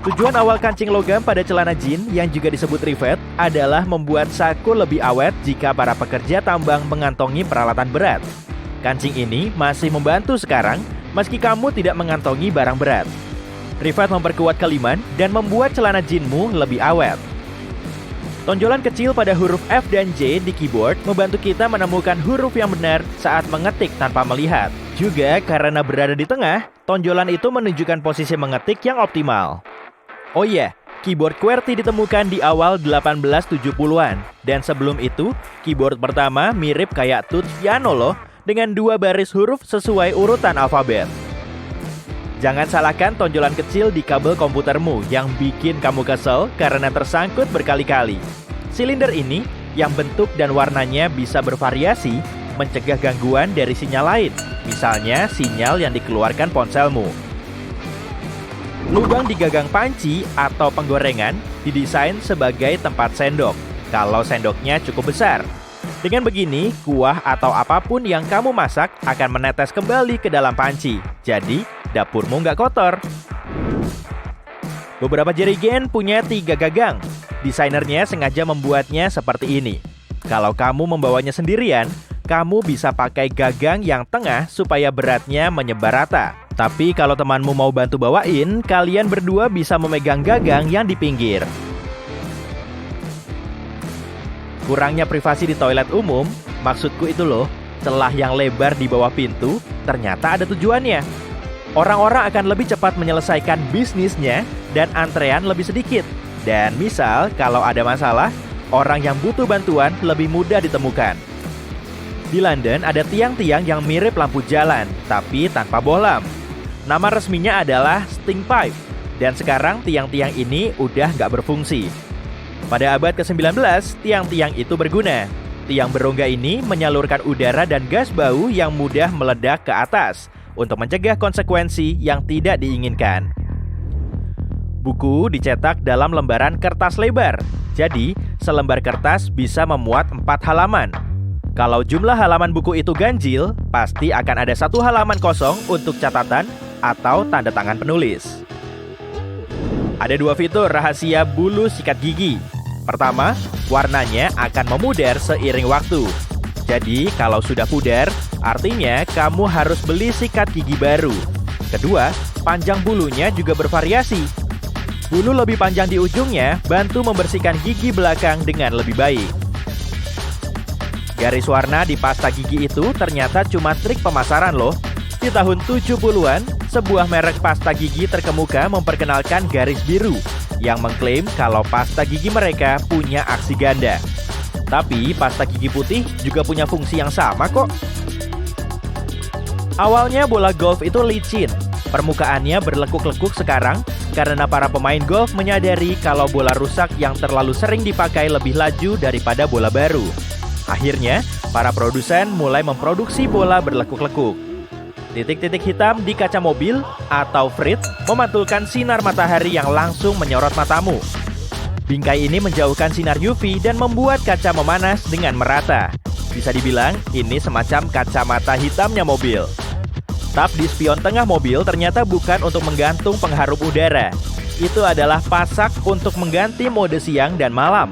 Tujuan awal kancing logam pada celana jeans yang juga disebut rivet adalah membuat saku lebih awet jika para pekerja tambang mengantongi peralatan berat. Kancing ini masih membantu sekarang meski kamu tidak mengantongi barang berat. Rivet memperkuat kaliman dan membuat celana jeansmu lebih awet. Tonjolan kecil pada huruf F dan J di keyboard membantu kita menemukan huruf yang benar saat mengetik tanpa melihat. Juga karena berada di tengah, tonjolan itu menunjukkan posisi mengetik yang optimal. Oh iya, keyboard QWERTY ditemukan di awal 1870-an. Dan sebelum itu, keyboard pertama mirip kayak touch piano loh, dengan 2 baris huruf sesuai urutan alfabet. Jangan salahkan tonjolan kecil di kabel komputermu yang bikin kamu kesel karena tersangkut berkali-kali. Silinder ini, yang bentuk dan warnanya bisa bervariasi, mencegah gangguan dari sinyal lain, misalnya sinyal yang dikeluarkan ponselmu. Lubang di gagang panci atau penggorengan didesain sebagai tempat sendok, kalau sendoknya cukup besar. Dengan begini, kuah atau apapun yang kamu masak akan menetes kembali ke dalam panci. Jadi, dapurmu nggak kotor. Beberapa jerigen punya 3 gagang. Desainernya sengaja membuatnya seperti ini. Kalau kamu membawanya sendirian, kamu bisa pakai gagang yang tengah supaya beratnya menyebar rata. Tapi kalau temanmu mau bantu bawain, kalian berdua bisa memegang gagang yang di pinggir. Kurangnya privasi di toilet umum, maksudku itu loh, celah yang lebar di bawah pintu, ternyata ada tujuannya. Orang-orang akan lebih cepat menyelesaikan bisnisnya dan antrean lebih sedikit. Dan misal, kalau ada masalah, orang yang butuh bantuan lebih mudah ditemukan. Di London ada tiang-tiang yang mirip lampu jalan, tapi tanpa bohlam. Nama resminya adalah Sting Pipe, dan sekarang tiang-tiang ini udah nggak berfungsi. Pada abad ke-19, tiang-tiang itu berguna. Tiang berongga ini menyalurkan udara dan gas bau yang mudah meledak ke atas untuk mencegah konsekuensi yang tidak diinginkan. Buku dicetak dalam lembaran kertas lebar, jadi selembar kertas bisa memuat 4 halaman. Kalau jumlah halaman buku itu ganjil, pasti akan ada 1 halaman kosong untuk catatan atau tanda tangan penulis. Ada 2 fitur rahasia bulu sikat gigi. Pertama, warnanya akan memudar seiring waktu. Jadi, kalau sudah pudar, artinya kamu harus beli sikat gigi baru. Kedua, panjang bulunya juga bervariasi. Bulu lebih panjang di ujungnya bantu membersihkan gigi belakang dengan lebih baik. Garis warna di pasta gigi itu ternyata cuma trik pemasaran loh. Di tahun 70-an, sebuah merek pasta gigi terkemuka memperkenalkan garis biru yang mengklaim kalau pasta gigi mereka punya aksi ganda. Tapi pasta gigi putih juga punya fungsi yang sama kok. Awalnya bola golf itu licin. Permukaannya berlekuk-lekuk sekarang karena para pemain golf menyadari kalau bola rusak yang terlalu sering dipakai lebih laju daripada bola baru. Akhirnya, para produsen mulai memproduksi bola berlekuk-lekuk. Titik-titik hitam di kaca mobil atau frit memantulkan sinar matahari yang langsung menyorot matamu. Bingkai ini menjauhkan sinar UV dan membuat kaca memanas dengan merata. Bisa dibilang ini semacam kacamata hitamnya mobil. Tap di spion tengah mobil ternyata bukan untuk menggantung pengharum udara. Itu adalah pasak untuk mengganti mode siang dan malam.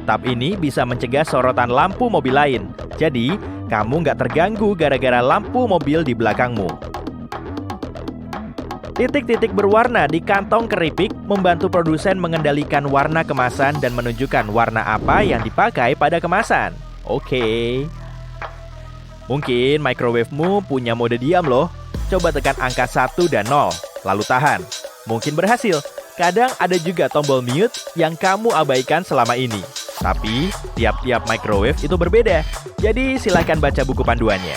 Tap ini bisa mencegah sorotan lampu mobil lain. Jadi, kamu nggak terganggu gara-gara lampu mobil di belakangmu. Titik-titik berwarna di kantong keripik membantu produsen mengendalikan warna kemasan dan menunjukkan warna apa yang dipakai pada kemasan. Oke. Mungkin microwave-mu punya mode diam loh. Coba tekan angka 1 dan 0, lalu tahan. Mungkin berhasil. Kadang ada juga tombol mute yang kamu abaikan selama ini. Tapi, tiap-tiap microwave itu berbeda. Jadi, silakan baca buku panduannya.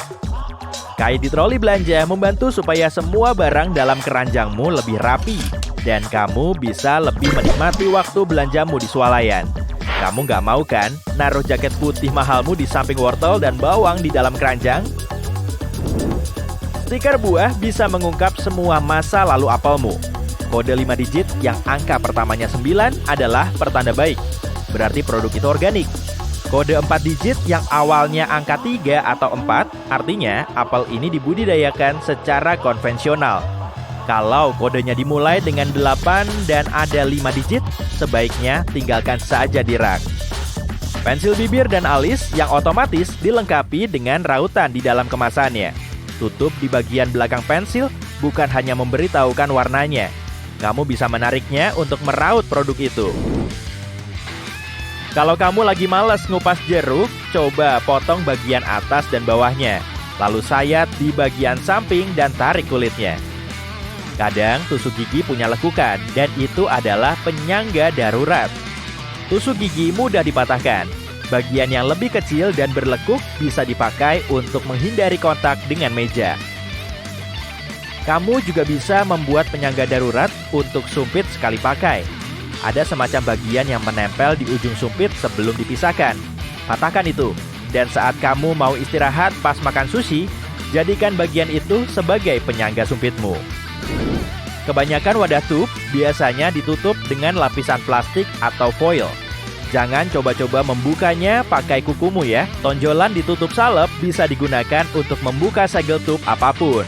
Kait di troli belanja membantu supaya semua barang dalam keranjangmu lebih rapi. Dan kamu bisa lebih menikmati waktu belanjamu di swalayan. Kamu nggak mau kan naruh jaket putih mahalmu di samping wortel dan bawang di dalam keranjang? Stiker buah bisa mengungkap semua masa lalu apelmu. Kode 5 digit yang angka pertamanya 9 adalah pertanda baik. Berarti produk itu organik. Kode 4 digit yang awalnya angka 3 atau 4, artinya apel ini dibudidayakan secara konvensional. Kalau kodenya dimulai dengan 8 dan ada 5 digit, sebaiknya tinggalkan saja di rak. Pensil bibir dan alis yang otomatis dilengkapi dengan rautan di dalam kemasannya. Tutup di bagian belakang pensil bukan hanya memberitahukan warnanya. Kamu bisa menariknya untuk meraut produk itu. Kalau kamu lagi malas ngupas jeruk, coba potong bagian atas dan bawahnya. Lalu sayat di bagian samping dan tarik kulitnya. Kadang tusuk gigi punya lekukan dan itu adalah penyangga darurat. Tusuk gigi mudah dipatahkan. Bagian yang lebih kecil dan berlekuk bisa dipakai untuk menghindari kontak dengan meja. Kamu juga bisa membuat penyangga darurat untuk sumpit sekali pakai. Ada semacam bagian yang menempel di ujung sumpit sebelum dipisahkan. Patahkan itu, dan saat kamu mau istirahat pas makan sushi, jadikan bagian itu sebagai penyangga sumpitmu. Kebanyakan wadah tub biasanya ditutup dengan lapisan plastik atau foil. Jangan coba-coba membukanya pakai kukumu ya. Tonjolan ditutup salep bisa digunakan untuk membuka segel tub apapun.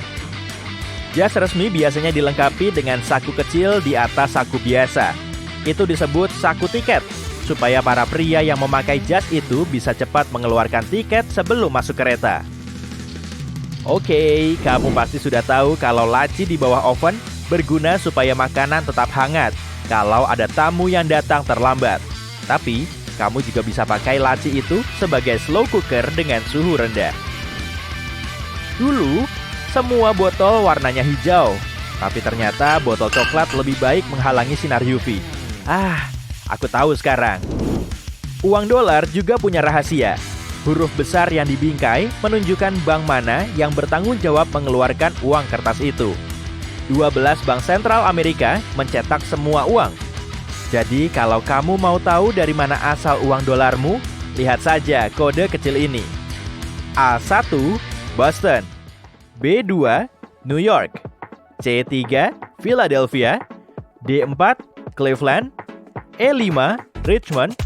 Jas resmi biasanya dilengkapi dengan saku kecil di atas saku biasa. Itu disebut saku tiket, supaya para pria yang memakai jas itu bisa cepat mengeluarkan tiket sebelum masuk kereta. Oke, kamu pasti sudah tahu kalau laci di bawah oven berguna supaya makanan tetap hangat kalau ada tamu yang datang terlambat. Tapi, kamu juga bisa pakai laci itu sebagai slow cooker dengan suhu rendah. Dulu, semua botol warnanya hijau, tapi ternyata botol coklat lebih baik menghalangi sinar UV. Aku tahu sekarang. Uang dolar juga punya rahasia. Huruf besar yang dibingkai menunjukkan bank mana yang bertanggung jawab mengeluarkan uang kertas itu. 12 bank sentral Amerika mencetak semua uang. Jadi kalau kamu mau tahu dari mana asal uang dolarmu, lihat saja kode kecil ini. A1 Boston, B2 New York, C3 Philadelphia, D4 Cleveland, E5 Richmond,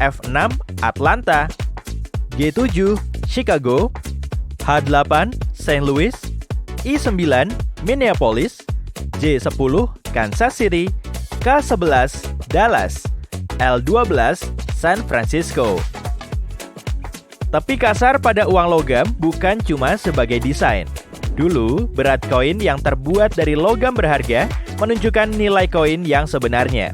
F6 Atlanta, G7 Chicago, H8 St. Louis, I9 Minneapolis, J10 Kansas City, K11 Dallas, L12 San Francisco. Tepi kasar pada uang logam bukan cuma sebagai desain. Dulu, berat koin yang terbuat dari logam berharga menunjukkan nilai koin yang sebenarnya.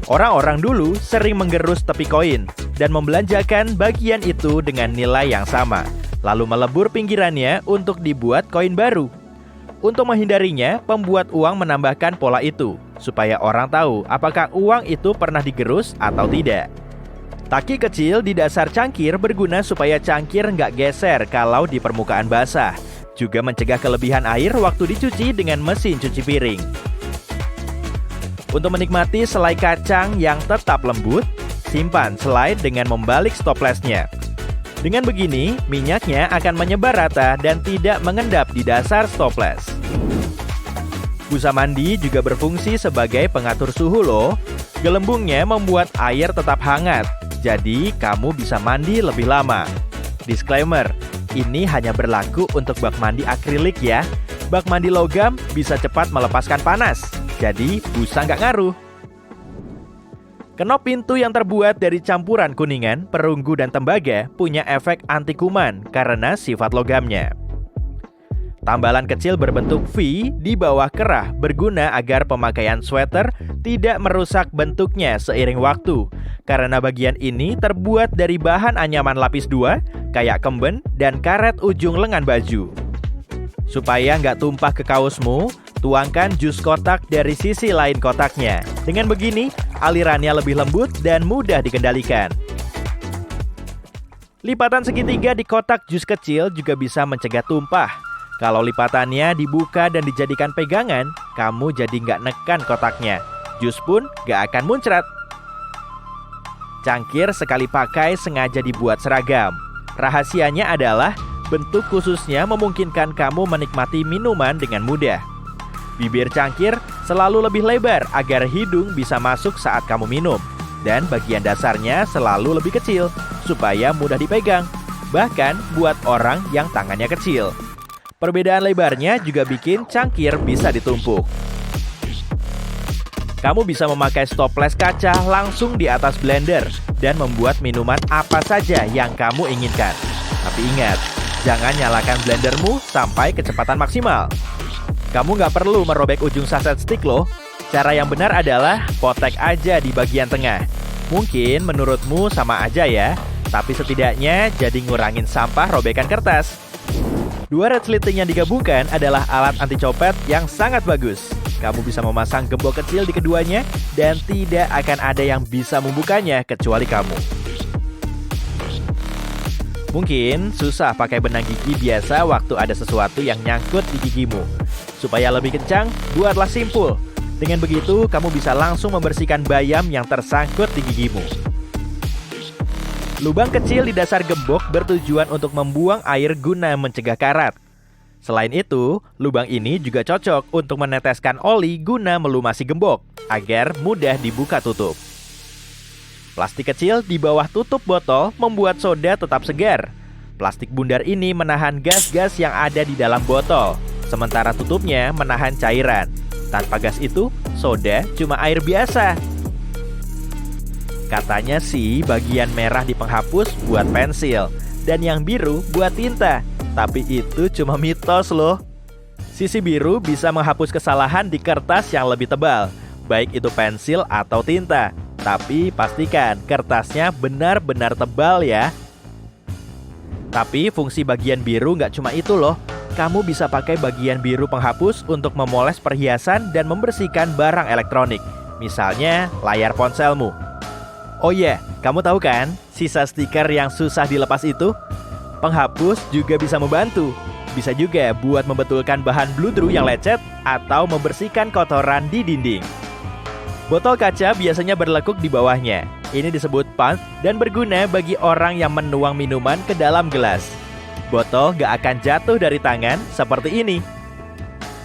Orang-orang dulu sering menggerus tepi koin dan membelanjakan bagian itu dengan nilai yang sama, lalu melebur pinggirannya untuk dibuat koin baru. Untuk menghindarinya, pembuat uang menambahkan pola itu, supaya orang tahu apakah uang itu pernah digerus atau tidak. Taki kecil di dasar cangkir berguna supaya cangkir nggak geser kalau di permukaan basah. Juga mencegah kelebihan air waktu dicuci dengan mesin cuci piring. Untuk menikmati selai kacang yang tetap lembut, simpan selai dengan membalik stoplessnya. Dengan begini, minyaknya akan menyebar rata dan tidak mengendap di dasar stopless. Busa mandi juga berfungsi sebagai pengatur suhu loh. Gelembungnya membuat air tetap hangat, jadi kamu bisa mandi lebih lama. Disclaimer, ini hanya berlaku untuk bak mandi akrilik ya. Bak mandi logam bisa cepat melepaskan panas, jadi busa nggak ngaruh. Kenop pintu yang terbuat dari campuran kuningan, perunggu, dan tembaga punya efek anti kuman karena sifat logamnya. Tambalan kecil berbentuk V di bawah kerah berguna agar pemakaian sweater tidak merusak bentuknya seiring waktu, karena bagian ini terbuat dari bahan anyaman lapis 2, kayak kemben, dan karet ujung lengan baju. Supaya nggak tumpah ke kaosmu, tuangkan jus kotak dari sisi lain kotaknya. Dengan begini, alirannya lebih lembut dan mudah dikendalikan. Lipatan segitiga di kotak jus kecil juga bisa mencegah tumpah. Kalau lipatannya dibuka dan dijadikan pegangan, kamu jadi nggak nekan kotaknya. Jus pun nggak akan muncrat. Cangkir sekali pakai sengaja dibuat seragam. Rahasianya adalah bentuk khususnya memungkinkan kamu menikmati minuman dengan mudah. Bibir cangkir selalu lebih lebar agar hidung bisa masuk saat kamu minum. Dan bagian dasarnya selalu lebih kecil, supaya mudah dipegang. Bahkan buat orang yang tangannya kecil. Perbedaan lebarnya juga bikin cangkir bisa ditumpuk. Kamu bisa memakai stoples kaca langsung di atas blender dan membuat minuman apa saja yang kamu inginkan. Tapi ingat, jangan nyalakan blendermu sampai kecepatan maksimal. Kamu nggak perlu merobek ujung saset stick loh. Cara yang benar adalah potek aja di bagian tengah. Mungkin menurutmu sama aja ya, tapi setidaknya jadi ngurangin sampah robekan kertas. Dua red slitting yang digabungkan adalah alat anti copet yang sangat bagus. Kamu bisa memasang gembok kecil di keduanya dan tidak akan ada yang bisa membukanya kecuali kamu. Mungkin susah pakai benang gigi biasa waktu ada sesuatu yang nyangkut di gigimu. Supaya lebih kencang, buatlah simpul. Dengan begitu, kamu bisa langsung membersihkan bayam yang tersangkut di gigimu. Lubang kecil di dasar gembok bertujuan untuk membuang air guna mencegah karat. Selain itu, lubang ini juga cocok untuk meneteskan oli guna melumasi gembok, agar mudah dibuka tutup. Plastik kecil di bawah tutup botol membuat soda tetap segar. Plastik bundar ini menahan gas-gas yang ada di dalam botol, sementara tutupnya menahan cairan. Tanpa gas itu, soda cuma air biasa. Katanya sih bagian merah di penghapus buat pensil, dan yang biru buat tinta. Tapi itu cuma mitos loh. Sisi biru bisa menghapus kesalahan di kertas yang lebih tebal, baik itu pensil atau tinta. Tapi pastikan kertasnya benar-benar tebal ya. Tapi fungsi bagian biru nggak cuma itu loh. Kamu bisa pakai bagian biru penghapus untuk memoles perhiasan dan membersihkan barang elektronik. Misalnya layar ponselmu. Oh iya, kamu tahu kan sisa stiker yang susah dilepas itu? Penghapus juga bisa membantu. Bisa juga buat membetulkan bahan bludru yang lecet atau membersihkan kotoran di dinding. Botol kaca biasanya berlekuk di bawahnya. Ini disebut punch dan berguna bagi orang yang menuang minuman ke dalam gelas. Botol gak akan jatuh dari tangan seperti ini.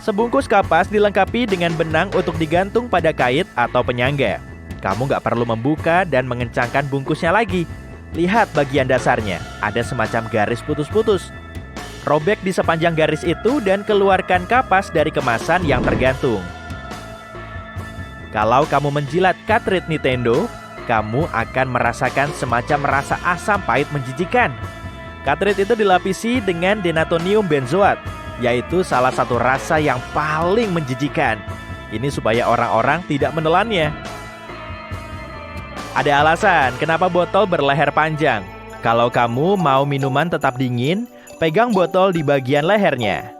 Sebungkus kapas dilengkapi dengan benang untuk digantung pada kait atau penyangga. Kamu gak perlu membuka dan mengencangkan bungkusnya lagi. Lihat bagian dasarnya, ada semacam garis putus-putus. Robek di sepanjang garis itu dan keluarkan kapas dari kemasan yang tergantung. Kalau kamu menjilat cartridge Nintendo, kamu akan merasakan semacam rasa asam pahit menjijikan. Cartridge itu dilapisi dengan denatonium benzoat, yaitu salah satu rasa yang paling menjijikan. Ini supaya orang-orang tidak menelannya. Ada alasan kenapa botol berleher panjang. Kalau kamu mau minuman tetap dingin, pegang botol di bagian lehernya.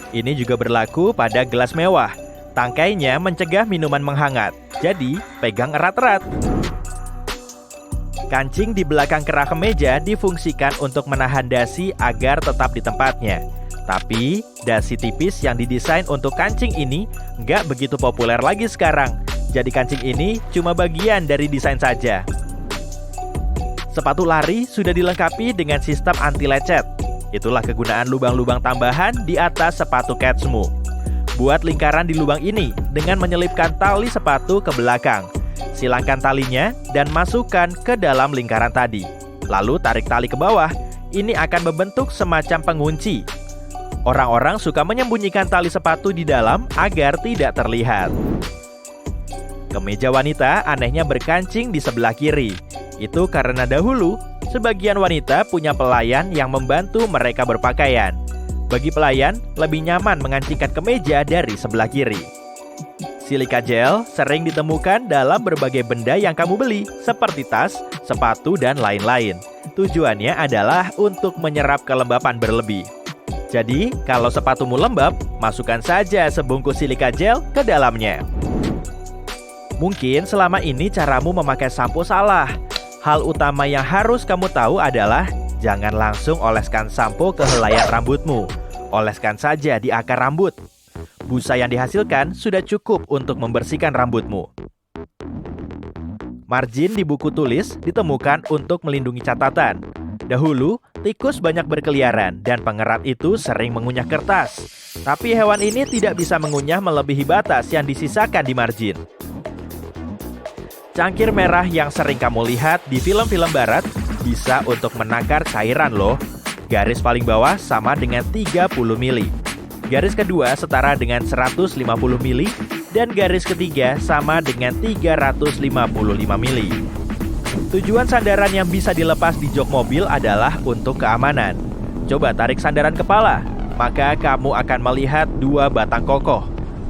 Ini juga berlaku pada gelas mewah. Tangkainya mencegah minuman menghangat, jadi pegang erat-erat. Kancing di belakang kerah kemeja difungsikan untuk menahan dasi agar tetap di tempatnya. Tapi, dasi tipis yang didesain untuk kancing ini nggak begitu populer lagi sekarang. Jadi kancing ini cuma bagian dari desain saja. Sepatu lari sudah dilengkapi dengan sistem anti lecet. Itulah kegunaan lubang-lubang tambahan di atas sepatu ketsmu. Buat lingkaran di lubang ini dengan menyelipkan tali sepatu ke belakang. Silangkan talinya dan masukkan ke dalam lingkaran tadi. Lalu tarik tali ke bawah. Ini akan membentuk semacam pengunci. Orang-orang suka menyembunyikan tali sepatu di dalam agar tidak terlihat. Kemeja wanita anehnya berkancing di sebelah kiri. Itu karena dahulu, sebagian wanita punya pelayan yang membantu mereka berpakaian. Bagi pelayan, lebih nyaman mengancingkan kemeja dari sebelah kiri. Silika gel sering ditemukan dalam berbagai benda yang kamu beli, seperti tas, sepatu, dan lain-lain. Tujuannya adalah untuk menyerap kelembapan berlebih. Jadi, kalau sepatumu lembab, masukkan saja sebungkus silika gel ke dalamnya. Mungkin selama ini caramu memakai sampo salah. Hal utama yang harus kamu tahu adalah jangan langsung oleskan sampo ke helaian rambutmu. Oleskan saja di akar rambut. Busa yang dihasilkan sudah cukup untuk membersihkan rambutmu. Margin di buku tulis ditemukan untuk melindungi catatan. Dahulu, tikus banyak berkeliaran dan pengerat itu sering mengunyah kertas. Tapi hewan ini tidak bisa mengunyah melebihi batas yang disisakan di margin. Cangkir merah yang sering kamu lihat di film-film barat bisa untuk menakar cairan loh. Garis paling bawah sama dengan 30 mili. Garis kedua setara dengan 150 mili. Dan garis ketiga sama dengan 355 mili. Tujuan sandaran yang bisa dilepas di jok mobil adalah untuk keamanan. Coba tarik sandaran kepala, maka kamu akan melihat dua batang kokoh.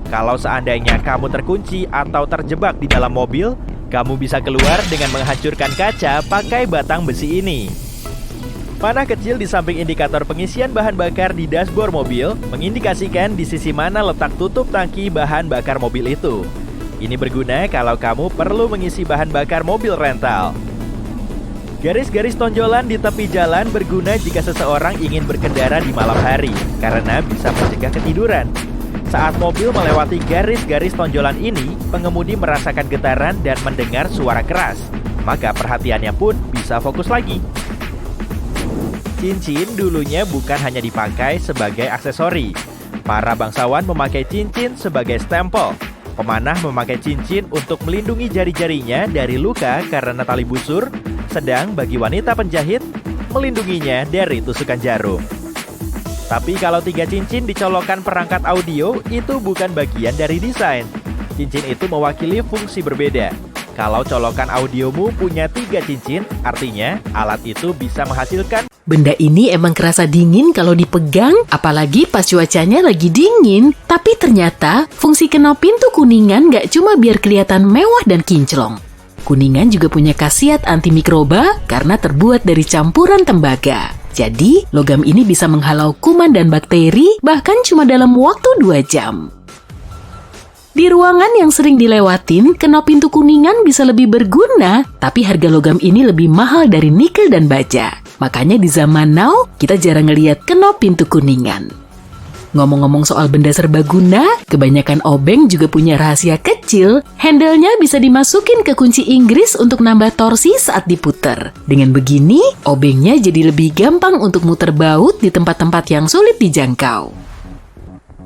Kalau seandainya kamu terkunci atau terjebak di dalam mobil, kamu bisa keluar dengan menghancurkan kaca pakai batang besi ini. Panah kecil di samping indikator pengisian bahan bakar di dashboard mobil mengindikasikan di sisi mana letak tutup tangki bahan bakar mobil itu. Ini berguna kalau kamu perlu mengisi bahan bakar mobil rental. Garis-garis tonjolan di tepi jalan berguna jika seseorang ingin berkendara di malam hari, karena bisa mencegah ketiduran. Saat mobil melewati garis-garis tonjolan ini, pengemudi merasakan getaran dan mendengar suara keras, maka perhatiannya pun bisa fokus lagi. Cincin dulunya bukan hanya dipakai sebagai aksesori. Para bangsawan memakai cincin sebagai stempel. Pemanah memakai cincin untuk melindungi jari-jarinya dari luka karena tali busur, sedang bagi wanita penjahit, melindunginya dari tusukan jarum. Tapi kalau 3 cincin dicolokkan perangkat audio, itu bukan bagian dari desain. Cincin itu mewakili fungsi berbeda. Kalau colokan audiomu punya 3 cincin, artinya alat itu bisa menghasilkan benda ini emang kerasa dingin kalau dipegang, apalagi pas cuacanya lagi dingin. Tapi ternyata fungsi kenop pintu kuningan nggak cuma biar kelihatan mewah dan kinclong. Kuningan juga punya khasiat antimikroba karena terbuat dari campuran tembaga. Jadi, logam ini bisa menghalau kuman dan bakteri bahkan cuma dalam waktu 2 jam. Di ruangan yang sering dilewatin, kenop pintu kuningan bisa lebih berguna, tapi harga logam ini lebih mahal dari nikel dan baja. Makanya di zaman now, kita jarang ngeliat kenop pintu kuningan. Ngomong-ngomong soal benda serbaguna, kebanyakan obeng juga punya rahasia kecil. Handle-nya bisa dimasukin ke kunci Inggris untuk nambah torsi saat diputer. Dengan begini, obengnya jadi lebih gampang untuk muter baut di tempat-tempat yang sulit dijangkau.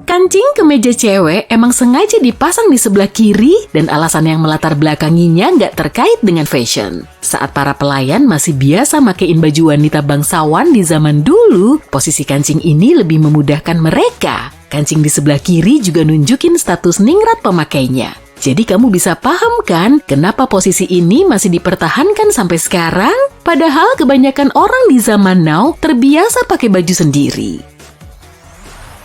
Kancing kemeja cewek emang sengaja dipasang di sebelah kiri dan alasan yang melatar belakanginya nggak terkait dengan fashion. Saat para pelayan masih biasa makein baju wanita bangsawan di zaman dulu, posisi kancing ini lebih memudahkan mereka. Kancing di sebelah kiri juga nunjukin status ningrat pemakainya. Jadi kamu bisa paham kan kenapa posisi ini masih dipertahankan sampai sekarang? Padahal kebanyakan orang di zaman now terbiasa pakai baju sendiri.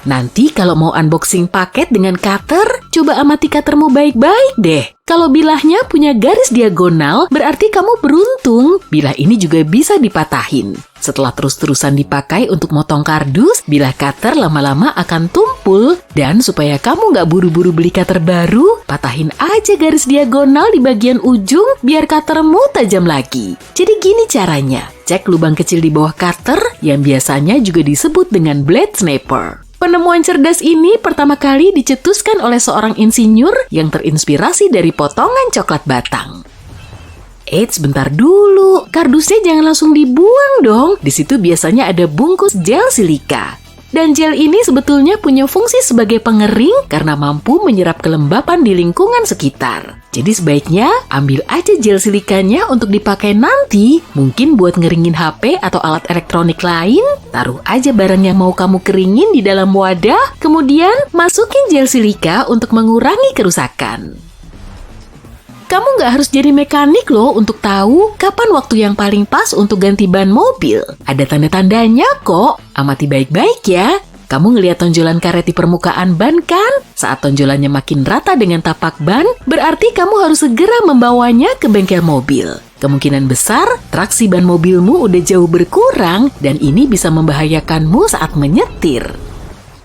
Nanti kalau mau unboxing paket dengan cutter, coba amati cuttermu baik-baik deh. Kalau bilahnya punya garis diagonal, berarti kamu beruntung. Bilah ini juga bisa dipatahin. Setelah terus-terusan dipakai untuk motong kardus, bilah cutter lama-lama akan tumpul. Dan supaya kamu nggak buru-buru beli cutter baru, patahin aja garis diagonal di bagian ujung biar cuttermu tajam lagi. Jadi gini caranya, cek lubang kecil di bawah cutter yang biasanya juga disebut dengan blade snapper. Penemuan cerdas ini pertama kali dicetuskan oleh seorang insinyur yang terinspirasi dari potongan coklat batang. Eits, bentar dulu. Kardusnya jangan langsung dibuang dong. Di situ biasanya ada bungkus gel silika. Dan gel ini sebetulnya punya fungsi sebagai pengering karena mampu menyerap kelembapan di lingkungan sekitar. Jadi sebaiknya ambil aja gel silikanya untuk dipakai nanti, mungkin buat ngeringin HP atau alat elektronik lain. Taruh aja barang yang mau kamu keringin di dalam wadah, kemudian masukin gel silika untuk mengurangi kerusakan. Kamu nggak harus jadi mekanik loh untuk tahu kapan waktu yang paling pas untuk ganti ban mobil. Ada tanda-tandanya kok. Amati baik-baik ya. Kamu ngelihat tonjolan karet di permukaan ban kan? Saat tonjolannya makin rata dengan tapak ban, berarti kamu harus segera membawanya ke bengkel mobil. Kemungkinan besar, traksi ban mobilmu udah jauh berkurang dan ini bisa membahayakanmu saat menyetir.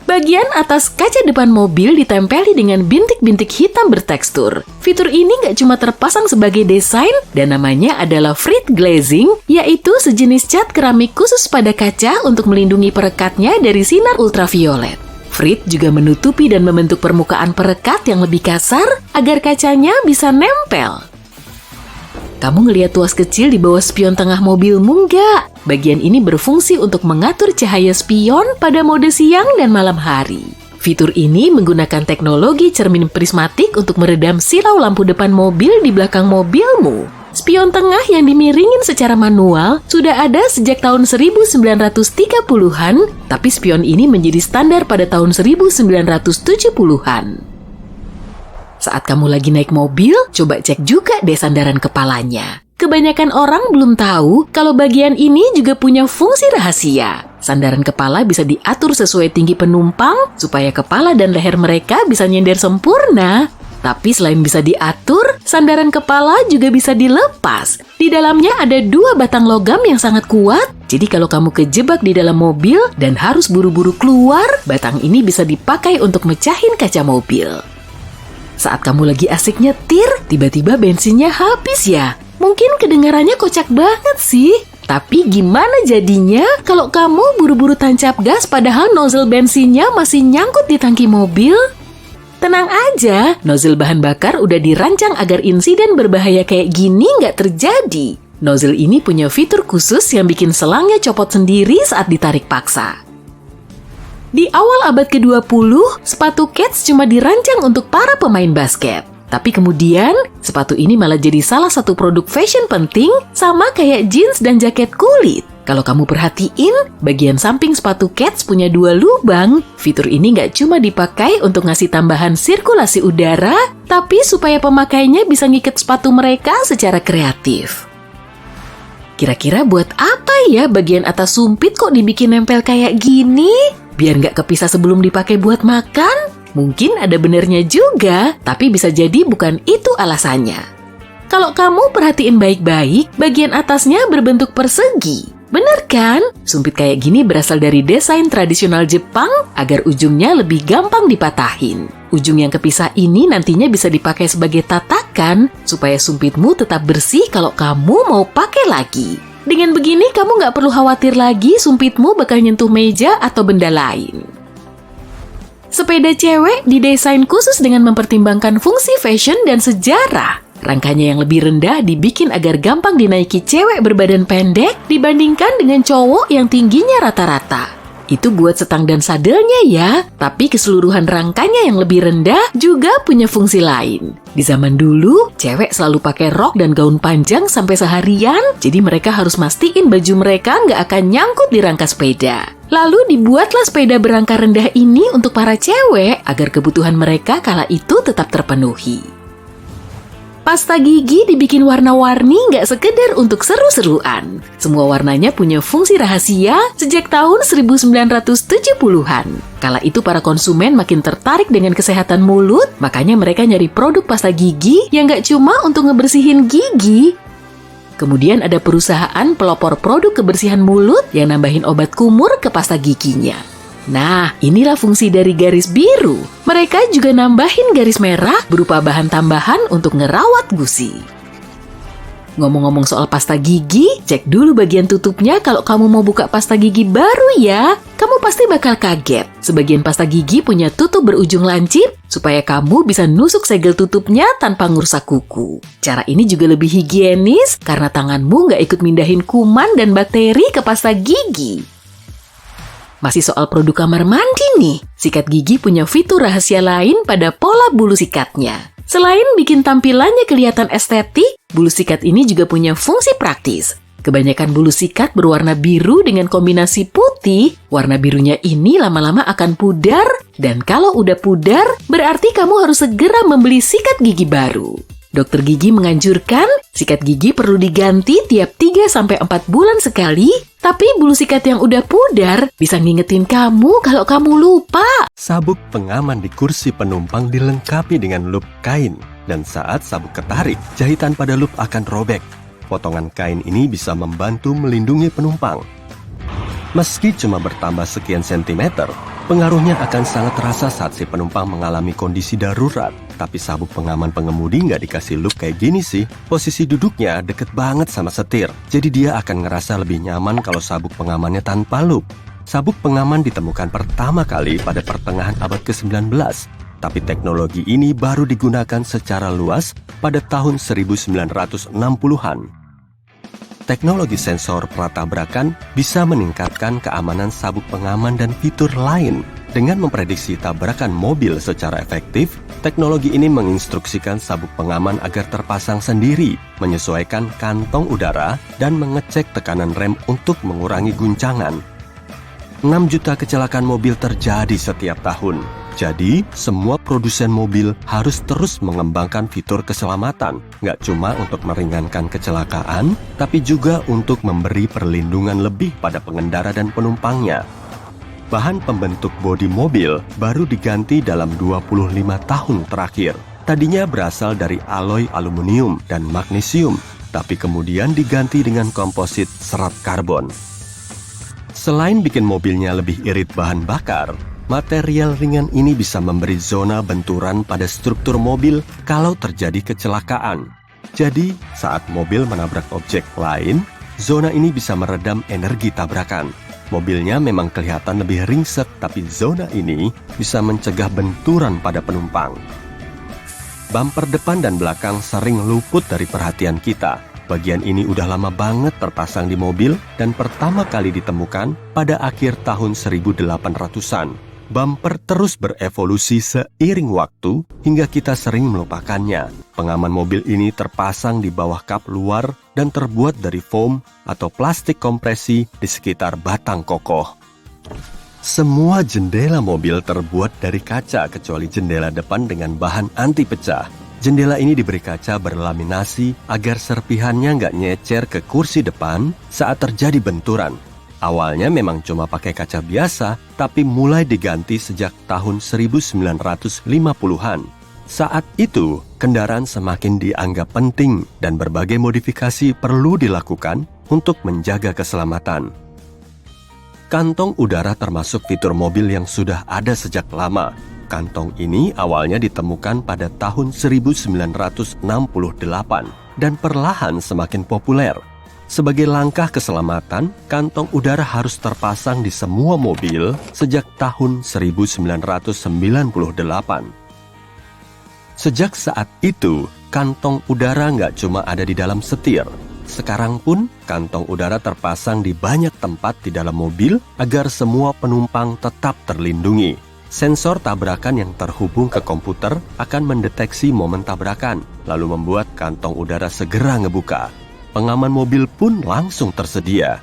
Bagian atas kaca depan mobil ditempeli dengan bintik-bintik hitam bertekstur. Fitur ini nggak cuma terpasang sebagai desain, dan namanya adalah Frit Glazing, yaitu sejenis cat keramik khusus pada kaca untuk melindungi perekatnya dari sinar ultraviolet. Frit juga menutupi dan membentuk permukaan perekat yang lebih kasar agar kacanya bisa nempel. Kamu ngelihat tuas kecil di bawah spion tengah mobilmu nggak? Bagian ini berfungsi untuk mengatur cahaya spion pada mode siang dan malam hari. Fitur ini menggunakan teknologi cermin prismatik untuk meredam silau lampu depan mobil di belakang mobilmu. Spion tengah yang dimiringin secara manual sudah ada sejak tahun 1930-an, tapi spion ini menjadi standar pada tahun 1970-an. Saat kamu lagi naik mobil, coba cek juga deh sandaran kepalanya. Kebanyakan orang belum tahu kalau bagian ini juga punya fungsi rahasia. Sandaran kepala bisa diatur sesuai tinggi penumpang supaya kepala dan leher mereka bisa nyender sempurna. Tapi selain bisa diatur, sandaran kepala juga bisa dilepas. Di dalamnya ada 2 batang logam yang sangat kuat. Jadi kalau kamu kejebak di dalam mobil dan harus buru-buru keluar, batang ini bisa dipakai untuk mecahin kaca mobil. Saat kamu lagi asik nyetir, tiba-tiba bensinnya habis ya. Mungkin kedengarannya kocak banget sih. Tapi gimana jadinya kalau kamu buru-buru tancap gas padahal nozzle bensinnya masih nyangkut di tangki mobil? Tenang aja, nozzle bahan bakar udah dirancang agar insiden berbahaya kayak gini nggak terjadi. Nozzle ini punya fitur khusus yang bikin selangnya copot sendiri saat ditarik paksa. Di awal abad ke-20, sepatu Keds cuma dirancang untuk para pemain basket. Tapi kemudian, sepatu ini malah jadi salah satu produk fashion penting sama kayak jeans dan jaket kulit. Kalau kamu perhatiin, bagian samping sepatu Keds punya 2 lubang. Fitur ini nggak cuma dipakai untuk ngasih tambahan sirkulasi udara, tapi supaya pemakainya bisa ngikat sepatu mereka secara kreatif. Kira-kira buat apa ya bagian atas sumpit kok dibikin nempel kayak gini? Biar nggak kepisah sebelum dipakai buat makan? Mungkin ada benernya juga, tapi bisa jadi bukan itu alasannya. Kalau kamu perhatiin baik-baik, bagian atasnya berbentuk persegi. Bener kan? Sumpit kayak gini berasal dari desain tradisional Jepang agar ujungnya lebih gampang dipatahin. Ujung yang kepisah ini nantinya bisa dipakai sebagai tatakan supaya sumpitmu tetap bersih kalau kamu mau pakai lagi. Dengan begini kamu nggak perlu khawatir lagi sumpitmu bakal nyentuh meja atau benda lain. Sepeda cewek didesain khusus dengan mempertimbangkan fungsi fashion dan sejarah. Rangkanya yang lebih rendah dibikin agar gampang dinaiki cewek berbadan pendek dibandingkan dengan cowok yang tingginya rata-rata. Itu buat setang dan sadelnya ya, tapi keseluruhan rangkanya yang lebih rendah juga punya fungsi lain. Di zaman dulu, cewek selalu pakai rok dan gaun panjang sampai seharian, jadi mereka harus mastiin baju mereka nggak akan nyangkut di rangka sepeda. Lalu dibuatlah sepeda berangka rendah ini untuk para cewek agar kebutuhan mereka kala itu tetap terpenuhi. Pasta gigi dibikin warna-warni nggak sekedar untuk seru-seruan. Semua warnanya punya fungsi rahasia sejak tahun 1970-an. Kala itu para konsumen makin tertarik dengan kesehatan mulut, makanya mereka nyari produk pasta gigi yang nggak cuma untuk ngebersihin gigi. Kemudian ada perusahaan pelopor produk kebersihan mulut yang nambahin obat kumur ke pasta giginya. Nah, inilah fungsi dari garis biru. Mereka juga nambahin garis merah berupa bahan tambahan untuk ngerawat gusi. Ngomong-ngomong soal pasta gigi, cek dulu bagian tutupnya kalau kamu mau buka pasta gigi baru ya. Kamu pasti bakal kaget. Sebagian pasta gigi punya tutup berujung lancip supaya kamu bisa nusuk segel tutupnya tanpa ngerusak kuku. Cara ini juga lebih higienis karena tanganmu nggak ikut mindahin kuman dan bakteri ke pasta gigi. Masih soal produk kamar mandi nih, sikat gigi punya fitur rahasia lain pada pola bulu sikatnya. Selain bikin tampilannya kelihatan estetik, bulu sikat ini juga punya fungsi praktis. Kebanyakan bulu sikat berwarna biru dengan kombinasi putih. Warna birunya ini lama-lama akan pudar, dan kalau udah pudar, berarti kamu harus segera membeli sikat gigi baru. Dokter gigi menganjurkan sikat gigi perlu diganti tiap 3-4 bulan sekali, tapi bulu sikat yang udah pudar bisa ngingetin kamu kalau kamu lupa. Sabuk pengaman di kursi penumpang dilengkapi dengan loop kain, dan saat sabuk ketarik, jahitan pada loop akan robek. Potongan kain ini bisa membantu melindungi penumpang. Meski cuma bertambah sekian sentimeter, pengaruhnya akan sangat terasa saat si penumpang mengalami kondisi darurat. Tapi sabuk pengaman pengemudi nggak dikasih loop kayak gini sih. Posisi duduknya deket banget sama setir, jadi dia akan ngerasa lebih nyaman kalau sabuk pengamannya tanpa loop. Sabuk pengaman ditemukan pertama kali pada pertengahan abad ke-19, tapi teknologi ini baru digunakan secara luas pada tahun 1960-an. Teknologi sensor pratabrakan bisa meningkatkan keamanan sabuk pengaman dan fitur lain. Dengan memprediksi tabrakan mobil secara efektif, teknologi ini menginstruksikan sabuk pengaman agar terpasang sendiri, menyesuaikan kantong udara, dan mengecek tekanan rem untuk mengurangi guncangan. 6 juta kecelakaan mobil terjadi setiap tahun. Jadi, semua produsen mobil harus terus mengembangkan fitur keselamatan, nggak cuma untuk meringankan kecelakaan, tapi juga untuk memberi perlindungan lebih pada pengendara dan penumpangnya. Bahan pembentuk bodi mobil baru diganti dalam 25 tahun terakhir. Tadinya berasal dari alloy aluminium dan magnesium, tapi kemudian diganti dengan komposit serat karbon. Selain bikin mobilnya lebih irit bahan bakar, material ringan ini bisa memberi zona benturan pada struktur mobil kalau terjadi kecelakaan. Jadi, saat mobil menabrak objek lain, zona ini bisa meredam energi tabrakan. Mobilnya memang kelihatan lebih ringsek, tapi zona ini bisa mencegah benturan pada penumpang. Bumper depan dan belakang sering luput dari perhatian kita. Bagian ini udah lama banget terpasang di mobil dan pertama kali ditemukan pada akhir tahun 1800-an. Bumper terus berevolusi seiring waktu hingga kita sering melupakannya. Pengaman mobil ini terpasang di bawah kap luar dan terbuat dari foam atau plastik kompresi di sekitar batang kokoh. Semua jendela mobil terbuat dari kaca kecuali jendela depan dengan bahan anti pecah. Jendela ini diberi kaca berlaminasi agar serpihannya nggak nyecer ke kursi depan saat terjadi benturan. Awalnya memang cuma pakai kaca biasa, tapi mulai diganti sejak tahun 1950-an. Saat itu, kendaraan semakin dianggap penting dan berbagai modifikasi perlu dilakukan untuk menjaga keselamatan. Kantong udara termasuk fitur mobil yang sudah ada sejak lama. Kantong ini awalnya ditemukan pada tahun 1968 dan perlahan semakin populer. Sebagai langkah keselamatan, kantong udara harus terpasang di semua mobil sejak tahun 1998. Sejak saat itu, kantong udara nggak cuma ada di dalam setir. Sekarang pun, kantong udara terpasang di banyak tempat di dalam mobil agar semua penumpang tetap terlindungi. Sensor tabrakan yang terhubung ke komputer akan mendeteksi momen tabrakan, lalu membuat kantong udara segera ngebuka. Pengaman mobil pun langsung tersedia.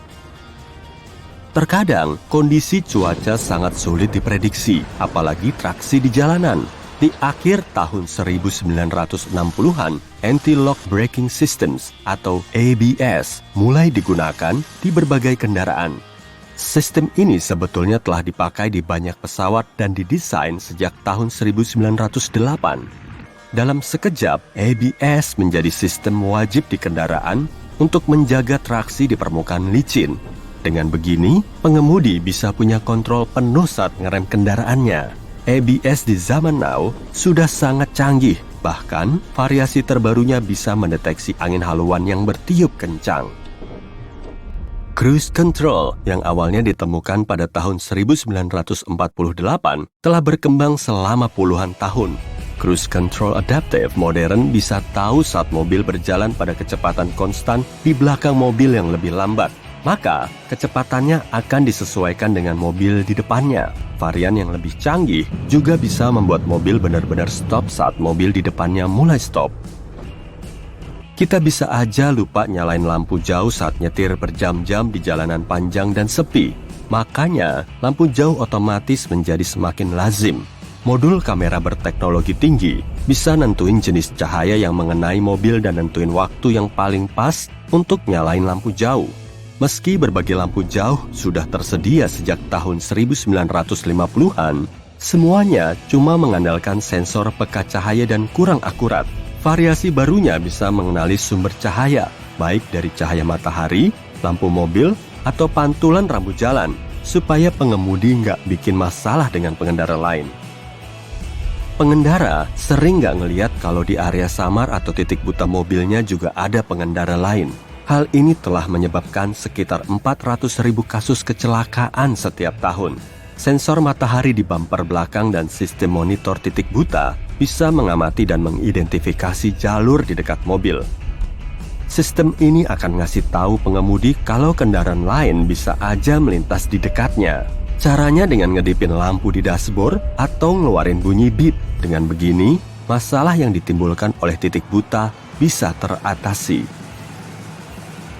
Terkadang, kondisi cuaca sangat sulit diprediksi, apalagi traksi di jalanan. Di akhir tahun 1960-an, Anti-Lock Braking Systems atau ABS mulai digunakan di berbagai kendaraan. Sistem ini sebetulnya telah dipakai di banyak pesawat dan didesain sejak tahun 1908. Dalam sekejap, ABS menjadi sistem wajib di kendaraan untuk menjaga traksi di permukaan licin. Dengan begini, pengemudi bisa punya kontrol penuh saat ngerem kendaraannya. ABS di zaman now sudah sangat canggih, bahkan variasi terbarunya bisa mendeteksi angin haluan yang bertiup kencang. Cruise control yang awalnya ditemukan pada tahun 1948 telah berkembang selama puluhan tahun. Cruise control adaptive modern bisa tahu saat mobil berjalan pada kecepatan konstan di belakang mobil yang lebih lambat. Maka, kecepatannya akan disesuaikan dengan mobil di depannya. Varian yang lebih canggih juga bisa membuat mobil benar-benar stop saat mobil di depannya mulai stop. Kita bisa aja lupa nyalain lampu jauh saat nyetir berjam-jam di jalanan panjang dan sepi. Makanya, lampu jauh otomatis menjadi semakin lazim. Modul kamera berteknologi tinggi bisa nentuin jenis cahaya yang mengenai mobil dan nentuin waktu yang paling pas untuk nyalain lampu jauh. Meski berbagai lampu jauh sudah tersedia sejak tahun 1950-an, semuanya cuma mengandalkan sensor peka cahaya dan kurang akurat. Variasi barunya bisa mengenali sumber cahaya, baik dari cahaya matahari, lampu mobil, atau pantulan rambu jalan, supaya pengemudi nggak bikin masalah dengan pengendara lain. Pengendara sering nggak ngelihat kalau di area samar atau titik buta mobilnya juga ada pengendara lain. Hal ini telah menyebabkan sekitar 400.000 kasus kecelakaan setiap tahun. Sensor matahari di bumper belakang dan sistem monitor titik buta bisa mengamati dan mengidentifikasi jalur di dekat mobil. Sistem ini akan ngasih tahu pengemudi kalau kendaraan lain bisa aja melintas di dekatnya. Caranya dengan ngedipin lampu di dashboard atau ngeluarin bunyi beep. Dengan begini, masalah yang ditimbulkan oleh titik buta bisa teratasi.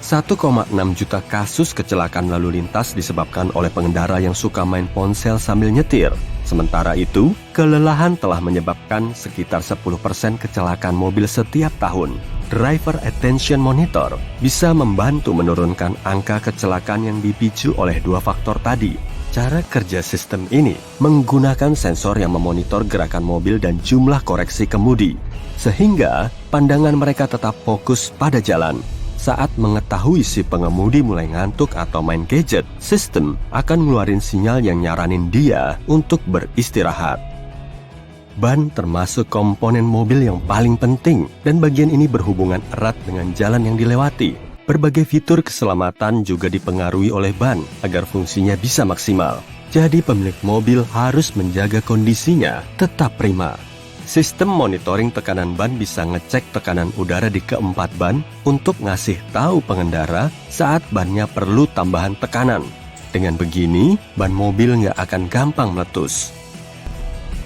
1,6 juta kasus kecelakaan lalu lintas disebabkan oleh pengendara yang suka main ponsel sambil nyetir. Sementara itu, kelelahan telah menyebabkan sekitar 10% kecelakaan mobil setiap tahun. Driver Attention Monitor bisa membantu menurunkan angka kecelakaan yang dipicu oleh dua faktor tadi. Cara kerja sistem ini menggunakan sensor yang memonitor gerakan mobil dan jumlah koreksi kemudi, sehingga pandangan mereka tetap fokus pada jalan. Saat mengetahui si pengemudi mulai ngantuk atau main gadget, sistem akan ngeluarin sinyal yang nyaranin dia untuk beristirahat. Ban termasuk komponen mobil yang paling penting, dan bagian ini berhubungan erat dengan jalan yang dilewati. Berbagai fitur keselamatan juga dipengaruhi oleh ban agar fungsinya bisa maksimal. Jadi pemilik mobil harus menjaga kondisinya tetap prima. Sistem monitoring tekanan ban bisa ngecek tekanan udara di keempat ban untuk ngasih tahu pengendara saat bannya perlu tambahan tekanan. Dengan begini, ban mobil nggak akan gampang meletus.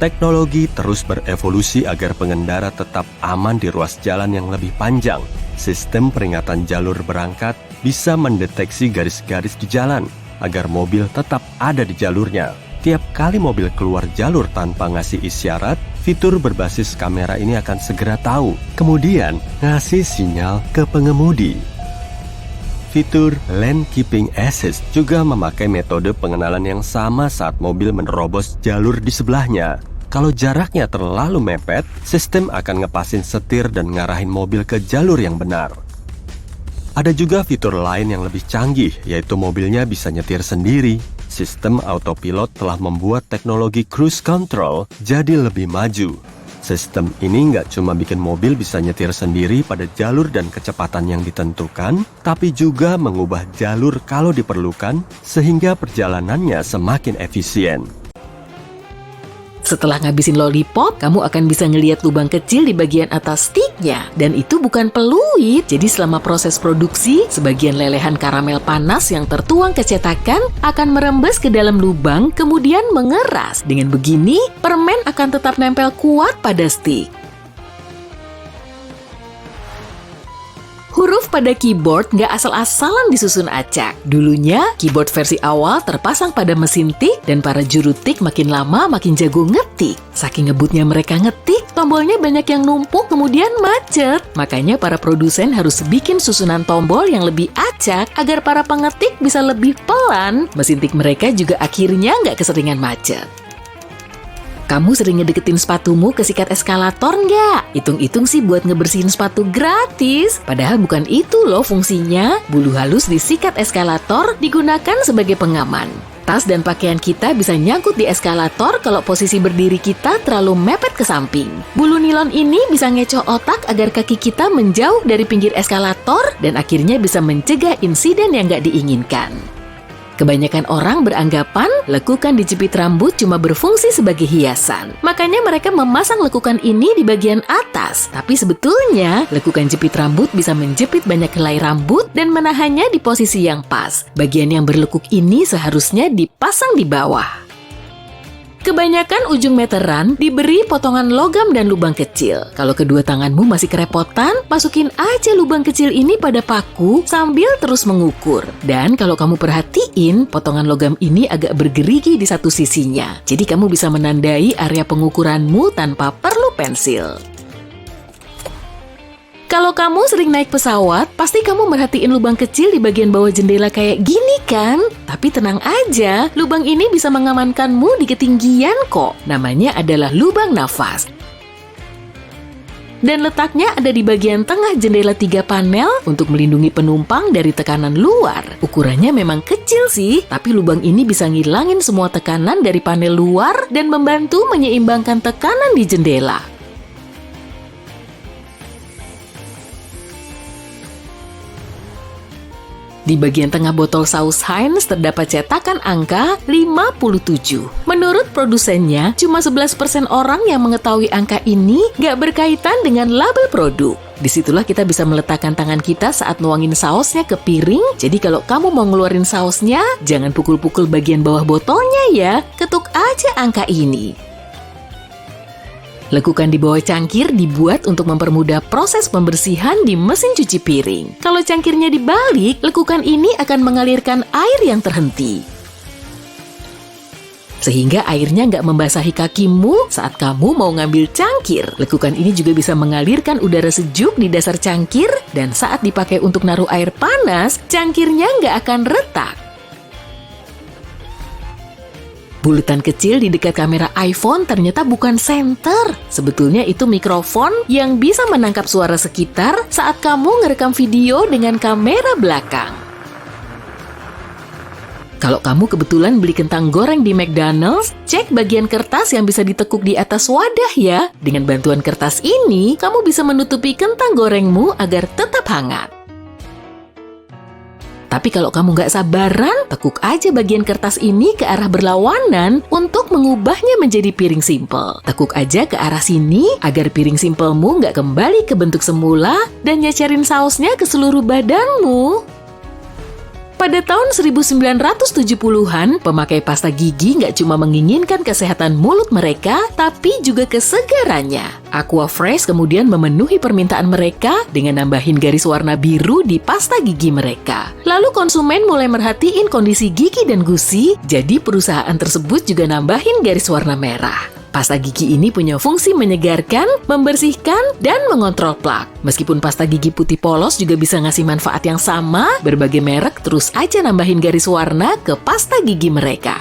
Teknologi terus berevolusi agar pengendara tetap aman di ruas jalan yang lebih panjang. Sistem peringatan jalur berangkat bisa mendeteksi garis-garis di jalan agar mobil tetap ada di jalurnya. Tiap kali mobil keluar jalur tanpa ngasih isyarat, fitur berbasis kamera ini akan segera tahu, kemudian ngasih sinyal ke pengemudi. Fitur Lane Keeping Assist juga memakai metode pengenalan yang sama saat mobil menerobos jalur di sebelahnya. Kalau jaraknya terlalu mepet, sistem akan ngepasin setir dan ngarahin mobil ke jalur yang benar. Ada juga fitur lain yang lebih canggih, yaitu mobilnya bisa nyetir sendiri. Sistem autopilot telah membuat teknologi cruise control jadi lebih maju. Sistem ini nggak cuma bikin mobil bisa nyetir sendiri pada jalur dan kecepatan yang ditentukan, tapi juga mengubah jalur kalau diperlukan sehingga perjalanannya semakin efisien. Setelah ngabisin lollipop, kamu akan bisa ngelihat lubang kecil di bagian atas sticknya. Dan itu bukan peluit, jadi selama proses produksi, sebagian lelehan karamel panas yang tertuang ke cetakan akan merembes ke dalam lubang, kemudian mengeras. Dengan begini, permen akan tetap nempel kuat pada stick. Huruf pada keyboard nggak asal-asalan disusun acak. Dulunya, keyboard versi awal terpasang pada mesin tik dan para juru tik makin lama makin jago ngetik. Saking ngebutnya mereka ngetik, tombolnya banyak yang numpuk kemudian macet. Makanya para produsen harus bikin susunan tombol yang lebih acak agar para pengetik bisa lebih pelan. Mesin tik mereka juga akhirnya nggak keseringan macet. Kamu sering ngedeketin sepatumu ke sikat eskalator nggak? Hitung-hitung sih buat ngebersihin sepatu gratis. Padahal bukan itu loh fungsinya. Bulu halus di sikat eskalator digunakan sebagai pengaman. Tas dan pakaian kita bisa nyangkut di eskalator kalau posisi berdiri kita terlalu mepet ke samping. Bulu nilon ini bisa ngecoh otak agar kaki kita menjauh dari pinggir eskalator dan akhirnya bisa mencegah insiden yang nggak diinginkan. Kebanyakan orang beranggapan lekukan dijepit rambut cuma berfungsi sebagai hiasan. Makanya mereka memasang lekukan ini di bagian atas. Tapi sebetulnya, lekukan jepit rambut bisa menjepit banyak helai rambut dan menahannya di posisi yang pas. Bagian yang berlekuk ini seharusnya dipasang di bawah. Kebanyakan ujung meteran diberi potongan logam dan lubang kecil. Kalau kedua tanganmu masih kerepotan, masukin aja lubang kecil ini pada paku sambil terus mengukur. Dan kalau kamu perhatiin, potongan logam ini agak bergerigi di satu sisinya. Jadi kamu bisa menandai area pengukuranmu tanpa perlu pensil. Kalau kamu sering naik pesawat, pasti kamu merhatiin lubang kecil di bagian bawah jendela kayak gini kan? Tapi tenang aja, lubang ini bisa mengamankanmu di ketinggian kok. Namanya adalah lubang nafas. Dan letaknya ada di bagian tengah jendela 3 panel untuk melindungi penumpang dari tekanan luar. Ukurannya memang kecil sih, tapi lubang ini bisa ngilangin semua tekanan dari panel luar dan membantu menyeimbangkan tekanan di jendela. Di bagian tengah botol saus Heinz terdapat cetakan angka 57. Menurut produsennya, cuma 11% orang yang mengetahui angka ini nggak berkaitan dengan label produk. Disitulah kita bisa meletakkan tangan kita saat nuangin sausnya ke piring. Jadi kalau kamu mau ngeluarin sausnya, jangan pukul-pukul bagian bawah botolnya ya. Ketuk aja angka ini. Lekukan di bawah cangkir dibuat untuk mempermudah proses pembersihan di mesin cuci piring. Kalau cangkirnya dibalik, lekukan ini akan mengalirkan air yang terhenti. Sehingga airnya nggak membasahi kakimu saat kamu mau ngambil cangkir. Lekukan ini juga bisa mengalirkan udara sejuk di dasar cangkir, dan saat dipakai untuk naruh air panas, cangkirnya nggak akan retak. Bulatan kecil di dekat kamera iPhone ternyata bukan senter. Sebetulnya itu mikrofon yang bisa menangkap suara sekitar saat kamu ngerekam video dengan kamera belakang. Kalau kamu kebetulan beli kentang goreng di McDonald's, cek bagian kertas yang bisa ditekuk di atas wadah ya. Dengan bantuan kertas ini, kamu bisa menutupi kentang gorengmu agar tetap hangat. Tapi kalau kamu nggak sabaran, tekuk aja bagian kertas ini ke arah berlawanan untuk mengubahnya menjadi piring simpel. Tekuk aja ke arah sini agar piring simpelmu nggak kembali ke bentuk semula dan nyacarin sausnya ke seluruh badanmu. Pada tahun 1970-an, pemakai pasta gigi nggak cuma menginginkan kesehatan mulut mereka, tapi juga kesegarannya. Aquafresh kemudian memenuhi permintaan mereka dengan nambahin garis warna biru di pasta gigi mereka. Lalu konsumen mulai merhatiin kondisi gigi dan gusi, jadi perusahaan tersebut juga nambahin garis warna merah. Pasta gigi ini punya fungsi menyegarkan, membersihkan, dan mengontrol plak. Meskipun pasta gigi putih polos juga bisa ngasih manfaat yang sama, berbagai merek terus aja nambahin garis warna ke pasta gigi mereka.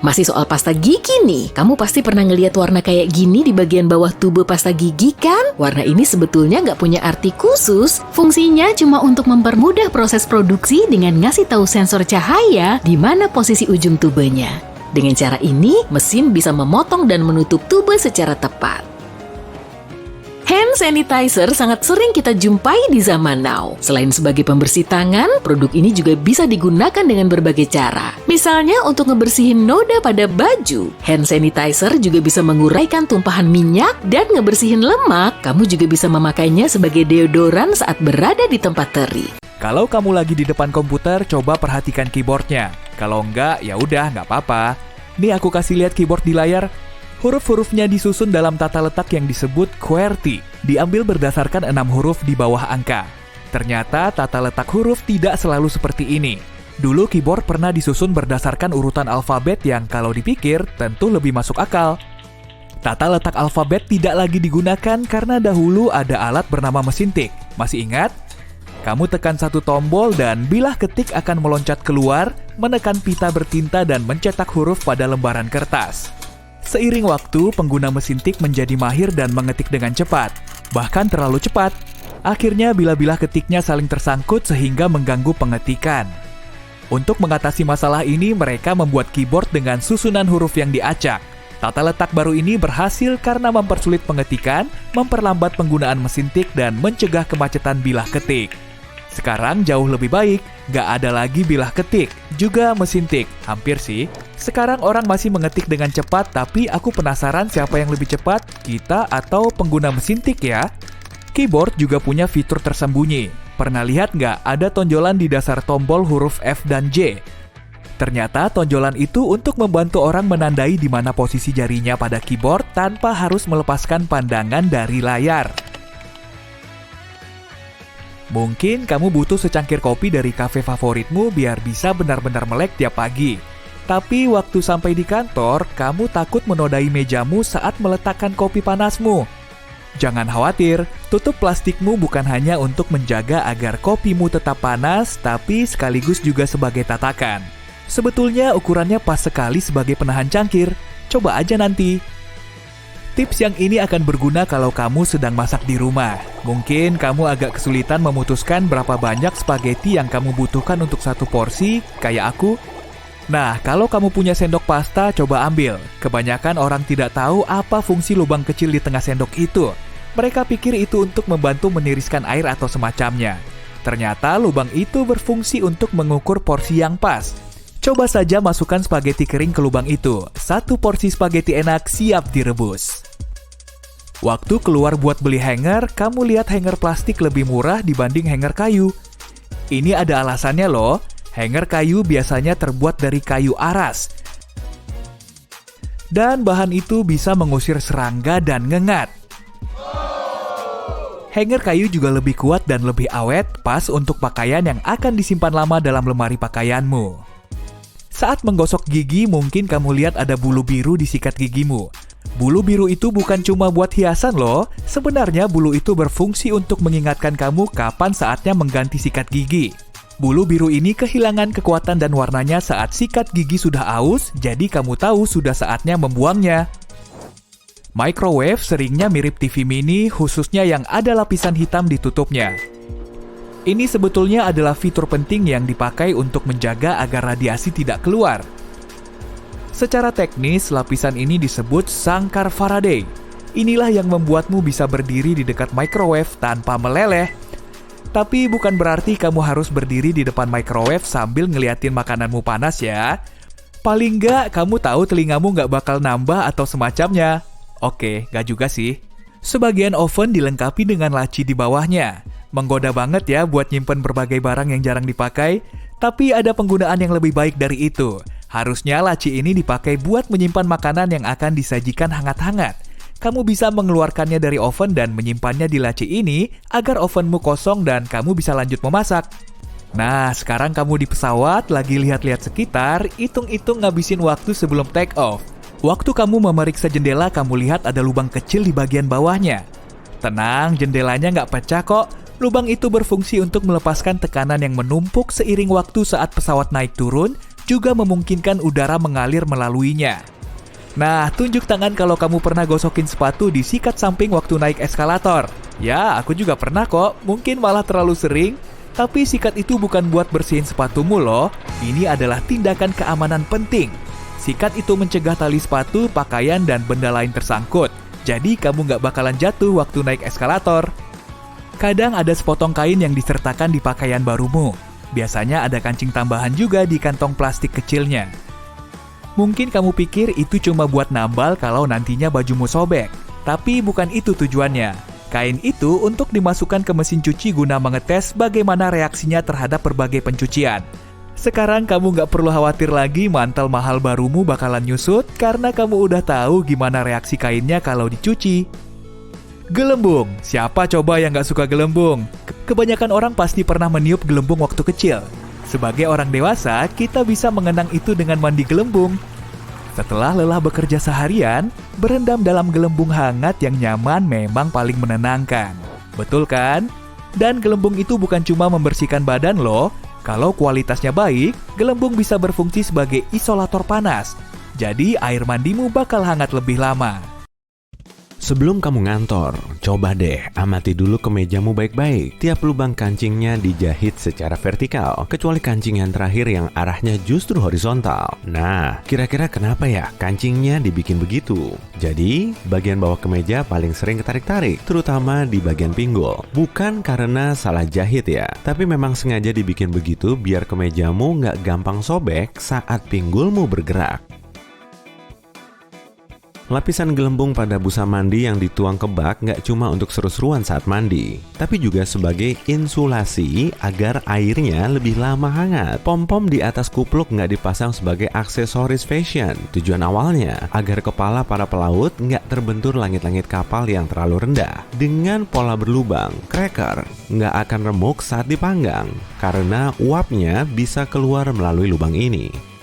Masih soal pasta gigi nih, kamu pasti pernah ngeliat warna kayak gini di bagian bawah tube pasta gigi kan? Warna ini sebetulnya nggak punya arti khusus, fungsinya cuma untuk mempermudah proses produksi dengan ngasih tahu sensor cahaya di mana posisi ujung tubenya. Dengan cara ini, mesin bisa memotong dan menutup tube secara tepat. Hand sanitizer sangat sering kita jumpai di zaman now. Selain sebagai pembersih tangan, produk ini juga bisa digunakan dengan berbagai cara. Misalnya untuk ngebersihin noda pada baju. Hand sanitizer juga bisa menguraikan tumpahan minyak dan ngebersihin lemak. Kamu juga bisa memakainya sebagai deodoran saat berada di tempat terik. Kalau kamu lagi di depan komputer, coba perhatikan keyboardnya. Kalau enggak, ya udah nggak apa-apa. Nih aku kasih lihat keyboard di layar. Huruf-hurufnya disusun dalam tata letak yang disebut QWERTY, diambil berdasarkan 6 huruf di bawah angka. Ternyata tata letak huruf tidak selalu seperti ini. Dulu keyboard pernah disusun berdasarkan urutan alfabet yang kalau dipikir tentu lebih masuk akal. Tata letak alfabet tidak lagi digunakan karena dahulu ada alat bernama mesin tik. Masih ingat? Kamu tekan satu tombol dan bilah ketik akan meloncat keluar, menekan pita bertinta dan mencetak huruf pada lembaran kertas. Seiring waktu, pengguna mesin tik menjadi mahir dan mengetik dengan cepat, bahkan terlalu cepat. Akhirnya bilah-bilah ketiknya saling tersangkut sehingga mengganggu pengetikan. Untuk mengatasi masalah ini, mereka membuat keyboard dengan susunan huruf yang diacak. Tata letak baru ini berhasil karena mempersulit pengetikan, memperlambat penggunaan mesin tik, dan mencegah kemacetan bilah ketik. Sekarang jauh lebih baik, nggak ada lagi bilah ketik, juga mesin tik, hampir sih. Sekarang orang masih mengetik dengan cepat, tapi aku penasaran siapa yang lebih cepat, kita atau pengguna mesin tik ya? Keyboard juga punya fitur tersembunyi. Pernah lihat nggak ada tonjolan di dasar tombol huruf F dan J? Ternyata tonjolan itu untuk membantu orang menandai di mana posisi jarinya pada keyboard tanpa harus melepaskan pandangan dari layar. Mungkin kamu butuh secangkir kopi dari kafe favoritmu biar bisa benar-benar melek tiap pagi. Tapi waktu sampai di kantor, kamu takut menodai mejamu saat meletakkan kopi panasmu. Jangan khawatir, tutup plastikmu bukan hanya untuk menjaga agar kopimu tetap panas, tapi sekaligus juga sebagai tatakan. Sebetulnya ukurannya pas sekali sebagai penahan cangkir. Coba aja nanti. Tips yang ini akan berguna kalau kamu sedang masak di rumah. Mungkin kamu agak kesulitan memutuskan berapa banyak spaghetti yang kamu butuhkan untuk satu porsi, kayak aku. Nah, kalau kamu punya sendok pasta, coba ambil. Kebanyakan orang tidak tahu apa fungsi lubang kecil di tengah sendok itu. Mereka pikir itu untuk membantu meniriskan air atau semacamnya. Ternyata lubang itu berfungsi untuk mengukur porsi yang pas. Coba saja masukkan spaghetti kering ke lubang itu. Satu porsi spaghetti enak siap direbus. Waktu keluar buat beli hanger, kamu lihat hanger plastik lebih murah dibanding hanger kayu. Ini ada alasannya loh. Hanger kayu biasanya terbuat dari kayu aras. Dan bahan itu bisa mengusir serangga dan ngengat. Hanger kayu juga lebih kuat dan lebih awet, pas untuk pakaian yang akan disimpan lama dalam lemari pakaianmu. Saat menggosok gigi, mungkin kamu lihat ada bulu biru di sikat gigimu. Bulu biru itu bukan cuma buat hiasan loh. Sebenarnya bulu itu berfungsi untuk mengingatkan kamu kapan saatnya mengganti sikat gigi. Bulu biru ini kehilangan kekuatan dan warnanya saat sikat gigi sudah aus, jadi kamu tahu sudah saatnya membuangnya. Microwave seringnya mirip TV mini, khususnya yang ada lapisan hitam di tutupnya. Ini sebetulnya adalah fitur penting yang dipakai untuk menjaga agar radiasi tidak keluar. Secara teknis, lapisan ini disebut sangkar Faraday. Inilah yang membuatmu bisa berdiri di dekat microwave tanpa meleleh. Tapi bukan berarti kamu harus berdiri di depan microwave sambil ngeliatin makananmu panas ya. Paling nggak kamu tahu telingamu nggak bakal nambah atau semacamnya. Oke, nggak juga sih. Sebagian oven dilengkapi dengan laci di bawahnya. Menggoda banget ya buat nyimpen berbagai barang yang jarang dipakai. Tapi ada penggunaan yang lebih baik dari itu. Harusnya laci ini dipakai buat menyimpan makanan yang akan disajikan hangat-hangat. Kamu bisa mengeluarkannya dari oven dan menyimpannya di laci ini agar ovenmu kosong dan kamu bisa lanjut memasak. Nah, sekarang kamu di pesawat, lagi lihat-lihat sekitar, hitung-hitung ngabisin waktu sebelum take off. Waktu kamu memeriksa jendela, kamu lihat ada lubang kecil di bagian bawahnya. Tenang, jendelanya nggak pecah kok. Lubang itu berfungsi untuk melepaskan tekanan yang menumpuk seiring waktu saat pesawat naik turun, juga memungkinkan udara mengalir melaluinya. Nah, tunjuk tangan kalau kamu pernah gosokin sepatu di sikat samping waktu naik eskalator. Ya, aku juga pernah kok, mungkin malah terlalu sering. Tapi sikat itu bukan buat bersihin sepatumu loh. Ini adalah tindakan keamanan penting. Sikat itu mencegah tali sepatu, pakaian, dan benda lain tersangkut. Jadi kamu nggak bakalan jatuh waktu naik eskalator. Kadang ada sepotong kain yang disertakan di pakaian barumu. Biasanya ada kancing tambahan juga di kantong plastik kecilnya. Mungkin kamu pikir itu cuma buat nambal kalau nantinya bajumu sobek. Tapi bukan itu tujuannya. Kain itu untuk dimasukkan ke mesin cuci guna mengetes bagaimana reaksinya terhadap berbagai pencucian. Sekarang kamu nggak perlu khawatir lagi mantel mahal barumu bakalan nyusut karena kamu udah tahu gimana reaksi kainnya kalau dicuci. Gelembung. Siapa coba yang nggak suka gelembung? Kebanyakan orang pasti pernah meniup gelembung waktu kecil. Sebagai orang dewasa, kita bisa mengenang itu dengan mandi gelembung. Setelah lelah bekerja seharian, berendam dalam gelembung hangat yang nyaman memang paling menenangkan. Betul kan? Dan gelembung itu bukan cuma membersihkan badan loh. Kalau kualitasnya baik, gelembung bisa berfungsi sebagai isolator panas. Jadi air mandimu bakal hangat lebih lama. Sebelum kamu ngantor, coba deh amati dulu kemejamu baik-baik. Tiap lubang kancingnya dijahit secara vertikal, kecuali kancing yang terakhir yang arahnya justru horizontal. Nah, kira-kira kenapa ya kancingnya dibikin begitu? Jadi, bagian bawah kemeja paling sering ketarik-tarik, terutama di bagian pinggul. Bukan karena salah jahit ya, tapi memang sengaja dibikin begitu biar kemejamu nggak gampang sobek saat pinggulmu bergerak. Lapisan gelembung pada busa mandi yang dituang ke bak nggak cuma untuk seru-seruan saat mandi, tapi juga sebagai insulasi agar airnya lebih lama hangat. Pom-pom di atas kupluk nggak dipasang sebagai aksesoris fashion. Tujuan awalnya agar kepala para pelaut nggak terbentur langit-langit kapal yang terlalu rendah. Dengan pola berlubang, cracker nggak akan remuk saat dipanggang, karena uapnya bisa keluar melalui lubang ini.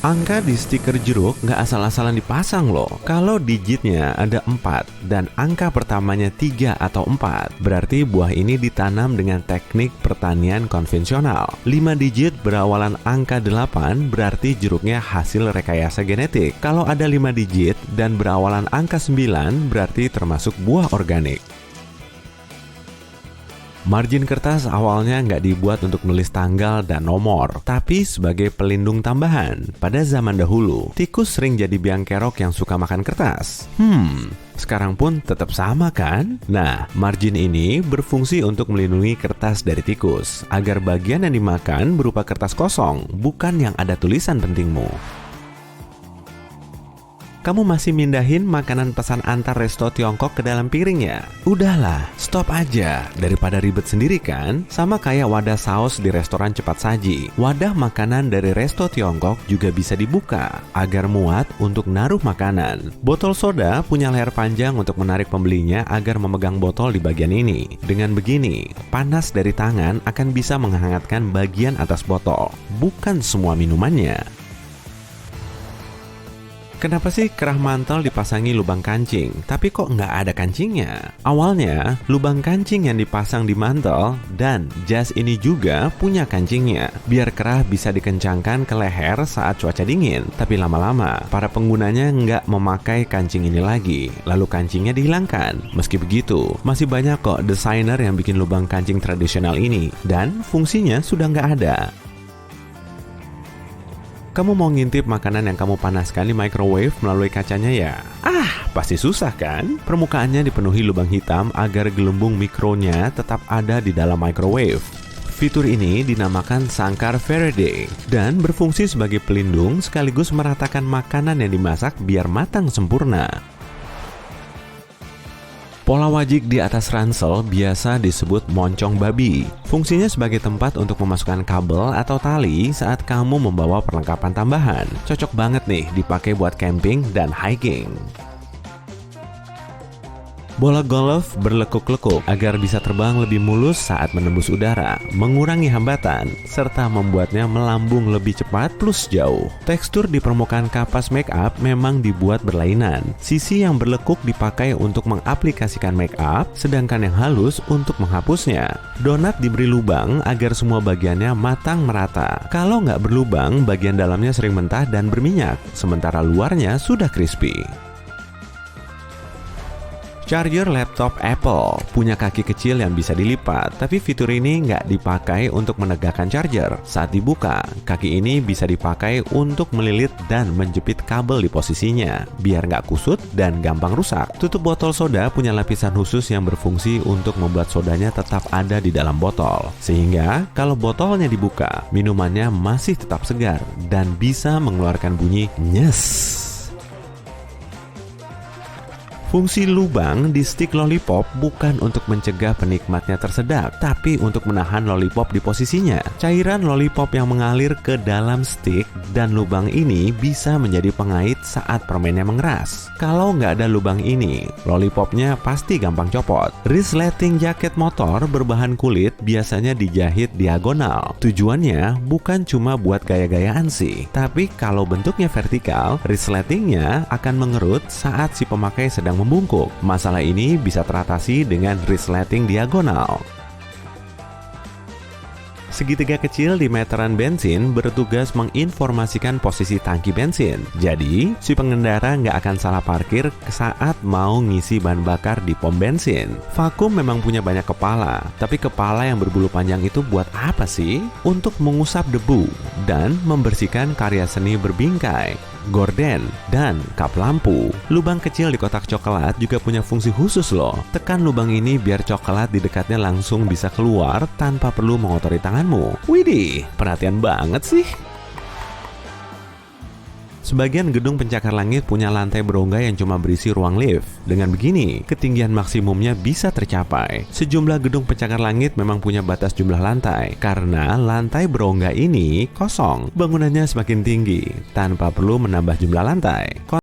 Angka di stiker jeruk nggak asal-asalan dipasang loh. Kalau digitnya ada 4 dan angka pertamanya 3 atau 4, berarti buah ini ditanam dengan teknik pertanian konvensional. 5 digit berawalan angka 8 berarti jeruknya hasil rekayasa genetik. Kalau ada 5 digit dan berawalan angka 9 berarti termasuk buah organik. Margin kertas awalnya nggak dibuat untuk menulis tanggal dan nomor, tapi sebagai pelindung tambahan. Pada zaman dahulu, tikus sering jadi biang kerok yang suka makan kertas. Sekarang pun tetap sama kan? Nah, margin ini berfungsi untuk melindungi kertas dari tikus, agar bagian yang dimakan berupa kertas kosong, bukan yang ada tulisan pentingmu. Kamu masih mindahin makanan pesan antar resto Tiongkok ke dalam piring ya? Udahlah, stop aja. Daripada ribet sendiri kan? Sama kayak wadah saus di restoran cepat saji. Wadah makanan dari resto Tiongkok juga bisa dibuka agar muat untuk naruh makanan. Botol soda punya leher panjang untuk menarik pembelinya agar memegang botol di bagian ini. Dengan begini, panas dari tangan akan bisa menghangatkan bagian atas botol, bukan semua minumannya. Kenapa sih kerah mantel dipasangi lubang kancing, tapi kok nggak ada kancingnya? Awalnya, lubang kancing yang dipasang di mantel dan jas ini juga punya kancingnya, biar kerah bisa dikencangkan ke leher saat cuaca dingin. Tapi lama-lama, para penggunanya nggak memakai kancing ini lagi, lalu kancingnya dihilangkan. Meski begitu, masih banyak kok desainer yang bikin lubang kancing tradisional ini, dan fungsinya sudah nggak ada. Kamu mau ngintip makanan yang kamu panaskan di microwave melalui kacanya ya? Pasti susah kan? Permukaannya dipenuhi lubang hitam agar gelembung mikronya tetap ada di dalam microwave. Fitur ini dinamakan sangkar Faraday dan berfungsi sebagai pelindung sekaligus meratakan makanan yang dimasak biar matang sempurna. Pola wajik di atas ransel biasa disebut moncong babi. Fungsinya sebagai tempat untuk memasukkan kabel atau tali saat kamu membawa perlengkapan tambahan. Cocok banget nih dipakai buat camping dan hiking. Bola golf berlekuk-lekuk agar bisa terbang lebih mulus saat menembus udara, mengurangi hambatan, serta membuatnya melambung lebih cepat plus jauh. Tekstur di permukaan kapas make up memang dibuat berlainan. Sisi yang berlekuk dipakai untuk mengaplikasikan make up, sedangkan yang halus untuk menghapusnya. Donat diberi lubang agar semua bagiannya matang merata. Kalau nggak berlubang, bagian dalamnya sering mentah dan berminyak, sementara luarnya sudah crispy. Charger laptop Apple punya kaki kecil yang bisa dilipat, tapi fitur ini nggak dipakai untuk menegakkan charger. Saat dibuka, kaki ini bisa dipakai untuk melilit dan menjepit kabel di posisinya, biar nggak kusut dan gampang rusak. Tutup botol soda punya lapisan khusus yang berfungsi untuk membuat sodanya tetap ada di dalam botol. Sehingga, kalau botolnya dibuka, minumannya masih tetap segar dan bisa mengeluarkan bunyi nyes. Fungsi lubang di stick lollipop bukan untuk mencegah penikmatnya tersedak, tapi untuk menahan lollipop di posisinya. Cairan lollipop yang mengalir ke dalam stick dan lubang ini bisa menjadi pengait saat permennya mengeras. Kalau nggak ada lubang ini, lollipopnya pasti gampang copot. Resleting jaket motor berbahan kulit biasanya dijahit diagonal. Tujuannya bukan cuma buat gaya-gayaan sih, tapi kalau bentuknya vertikal, resletingnya akan mengerut saat si pemakai sedang membungkuk. Masalah ini bisa teratasi dengan resleting diagonal. Segitiga kecil di meteran bensin bertugas menginformasikan posisi tangki bensin. Jadi, si pengendara nggak akan salah parkir saat mau ngisi bahan bakar di pom bensin. Vakum memang punya banyak kepala, tapi kepala yang berbulu panjang itu buat apa sih? Untuk mengusap debu dan membersihkan karya seni berbingkai, gorden, dan kap lampu. Lubang kecil di kotak coklat juga punya fungsi khusus loh. Tekan lubang ini biar coklat di dekatnya langsung bisa keluar tanpa perlu mengotori tanganmu. Widih, perhatian banget sih. Sebagian gedung pencakar langit punya lantai berongga yang cuma berisi ruang lift. Dengan begini, ketinggian maksimumnya bisa tercapai. Sejumlah gedung pencakar langit memang punya batas jumlah lantai, karena lantai berongga ini kosong. Bangunannya semakin tinggi, tanpa perlu menambah jumlah lantai.